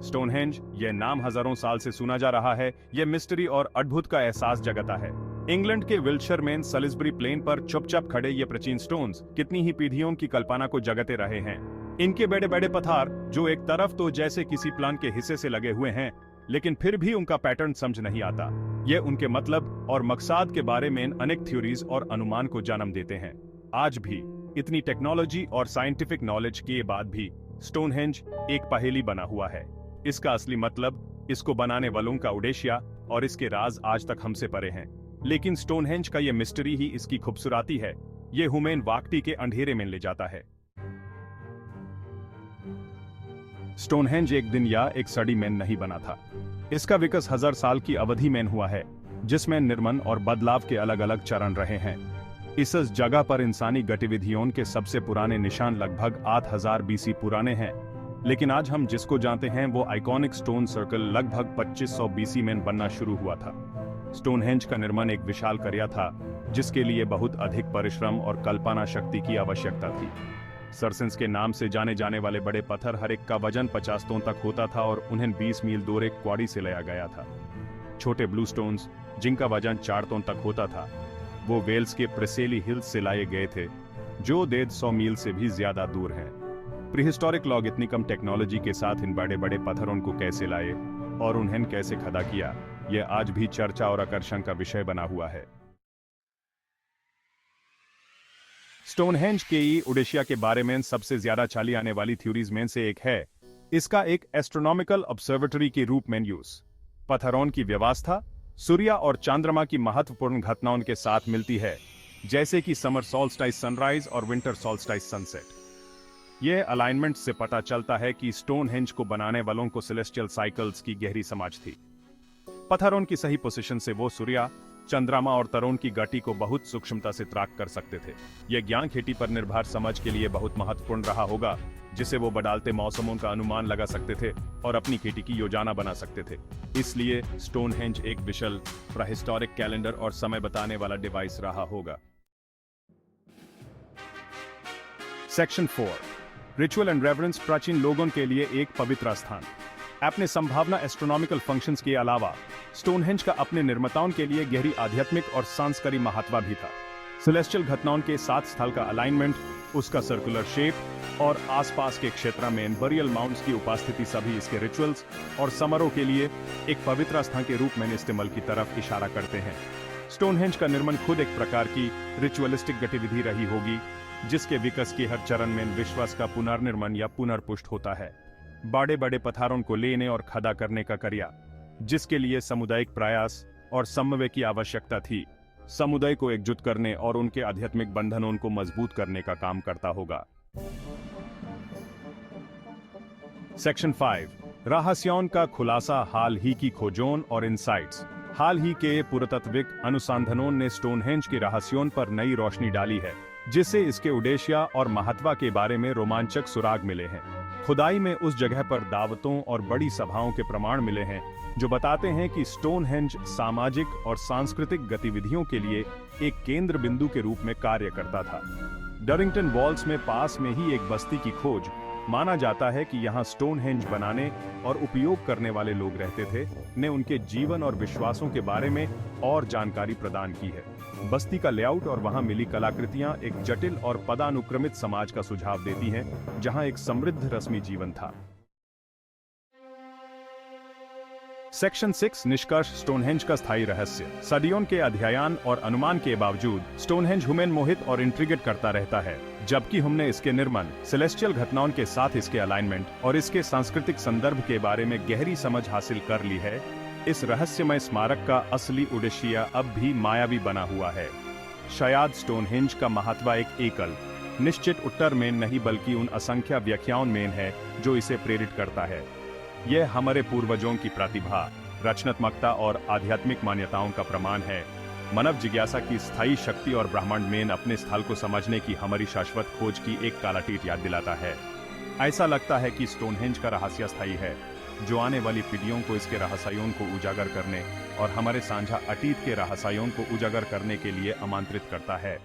Stonehenge, यह नाम हजारों साल से सुना जा रहा है। यह मिस्ट्री और अद्भुत का एहसास जगाता है। इंग्लैंड के विल्टशर में सलिसबरी प्लेन पर चुपचाप खड़े ये प्राचीन स्टोन्स कितनी ही पीढ़ियों की कल्पना को जगाते रहे हैं। इनके बड़े बड़े पत्थर जो एक तरफ तो जैसे किसी प्लान के हिस्से से लगे हुए हैं, लेकिन फिर भी उनका पैटर्न समझ नहीं आता। ये उनके मतलब और मकसद के बारे में अनेक थ्योरीज और अनुमान को जन्म देते हैं। आज भी इतनी टेक्नोलॉजी और साइंटिफिक नॉलेज के बाद भी स्टोनहेंज एक पहेली बना हुआ है। इसका असली मतलब, इसको बनाने वालों का उद्देश्य और इसके राज आज तक हमसे परे हैं। लेकिन स्टोनहेंज का यह मिस्ट्री ही इसकी खूबसूरती है। ये हमें वाकई के अंधेरे में ले जाता है। स्टोनहेंज एक दिन या एक सदी में नहीं बना था। इसका विकास 1000 साल की अवधि में हुआ है, जिसमें निर्माण और बदलाव के अलग अलग चरण रहे हैं। इस जगह पर इंसानी गतिविधियों के सबसे पुराने निशान लगभग 8000 बीसी पुराने हैं। लेकिन आज हम जिसको जानते हैं वो आइकॉनिक स्टोन सर्कल लगभग 2500 बीसी में बनना शुरू हुआ था। स्टोनहेंज का निर्माण एक विशाल कार्य था, जिसके लिए बहुत अधिक परिश्रम और कल्पना शक्ति की आवश्यकता थी। सरसेंस के नाम से जाने जाने वाले बड़े पत्थर, हर एक का वजन 50 टन तक होता था और उन्हें 20 मील दूर एक क्वारी से लाया गया था। छोटे ब्लू स्टोन्स, जिनका वजन 4 टन तक होता था, वो वेल्स के प्रेसेली हिल्स से लाए गए थे, जो 150 मील से भी ज्यादा दूर है। प्रीहिस्टोरिक लोग इतनी कम टेक्नोलॉजी के साथ इन बड़े बड़े पत्थरों को कैसे लाए और उन्हें कैसे खदा किया, यह आज भी चर्चा और आकर्षण का विषय बना हुआ है। स्टोनहेंज के उद्देश्य के बारे में सबसे ज्यादा चली आने वाली थ्योरीज में से एक है इसका एक एस्ट्रोनॉमिकल ऑब्जर्वेटरी के रूप में यूज। पत्थरों की व्यवस्था सूर्य और चंद्रमा की महत्वपूर्ण घटनाओं के साथ मिलती है, जैसे कि समर सोल्स्टिस सनराइज और विंटर सोल्स्टिस सनसेट। यह अलाइनमेंट से पता चलता है कि स्टोनहेंज को बनाने वालों को सेलेस्टियल साइकिल्स की गहरी समझ थी। पत्थरों की सही पोजीशन से वो सूर्य, चंद्रमा और तारों की गति को बहुत सूक्ष्मता से ट्रैक कर सकते थे। यह ज्ञान खेती पर निर्भर समझ के लिए बहुत महत्वपूर्ण रहा होगा, जिसे वो बदलते मौसमों का अनुमान लगा सकते थे और अपनी खेती की योजना बना सकते थे। इसलिए स्टोनहेंज एक विशाल प्रीहिस्टोरिक कैलेंडर और समय बताने वाला डिवाइस रहा होगा। Section 4, ritual and reverence. प्राचीन लोगों के लिए एक पवित्र स्थान। अपने संभावना एस्ट्रोनॉमिकल फंक्शंस के अलावा स्टोनहेंज का अपने निर्माताओं के लिए गहरी आध्यात्मिक और सांस्कृतिक महत्व भी था। सेलेस्टियल घटनाओं के साथ स्थल का अलाइनमेंट, उसका सर्कुलर शेप और आसपास के क्षेत्र में बरियल माउंट्स की उपस्थिति सभी इसके रिचुअल्स और समारोह के लिए एक पवित्र स्थान के रूप में इस्तेमाल की तरफ इशारा करते हैं। स्टोनहेंज का निर्माण खुद एक प्रकार की रिचुअलिस्टिक गतिविधि रही होगी, जिसके विकास के हर चरण में विश्वास का पुनर्निर्माण या पुनर्पुष्ट होता है। बड़े बड़े पत्थरों को लेने और खदा करने का कार्य, जिसके लिए सामुदायिक प्रयास और समन्वय की आवश्यकता थी, समुदाय को एकजुट करने और उनके आध्यात्मिक बंधनों को मजबूत करने का काम करता होगा। सेक्शन 5, रहस्यों का खुलासा। हाल ही की खोजों और इनसाइट्स। हाल ही के पुरातात्विक अनुसंधानों ने स्टोनहेंज के रहस्यों पर नई रोशनी डाली है, जिससे इसके उद्देश्य और महत्व के बारे में रोमांचक सुराग मिले हैं। खुदाई में उस जगह पर दावतों और बड़ी सभाओं के प्रमाण मिले हैं, जो बताते हैं कि स्टोनहेंज सामाजिक और सांस्कृतिक गतिविधियों के लिए एक केंद्र बिंदु के रूप में कार्य करता था। डरिंगटन वॉल्स में पास में ही एक बस्ती की खोज, माना जाता है कि यहाँ स्टोनहेंज बनाने और उपयोग करने वाले लोग रहते थे, ने उनके जीवन और विश्वासों के बारे में और जानकारी प्रदान की है। बस्ती का लेआउट और वहां मिली कलाकृतियां एक जटिल और पदानुक्रमित समाज का सुझाव देती हैं, जहां एक समृद्ध रस्मी जीवन था। सेक्शन 6, निष्कर्ष। स्टोनहेंज का स्थायी रहस्य। सदियों के अध्ययन और अनुमान के बावजूद स्टोनहेंज हमें मोहित और इंट्रिगेट करता रहता है, जबकि हमने इसके निर्माण, सेलेस्टियल घटनाओं के साथ इसके अलाइनमेंट और इसके सांस्कृतिक संदर्भ के बारे में गहरी समझ हासिल कर ली है। इस रहस्यमय स्मारक का असली उद्देश्य अब भी मायावी बना हुआ है। शायद स्टोनहेंज का महत्व एक एकल, निश्चित उत्तर में नहीं, बल्कि उन असंख्य व्याख्याओं में है जो इसे प्रेरित करता है। यह हमारे पूर्वजों की प्रतिभा, रचनात्मकता और आध्यात्मिक मान्यताओं का प्रमाण है। मानव जिज्ञासा की स्थायी शक्ति और ब्रह्मांड में अपने स्थल को समझने की हमारी शाश्वत खोज की एक कालातीत याद दिलाता है। ऐसा लगता है कि स्टोनहेंज का रहस्य स्थायी है, जो आने वाली पीढ़ियों को इसके रहस्यों को उजागर करने और हमारे साझा अतीत के रहस्यों को उजागर करने के लिए आमंत्रित करता है।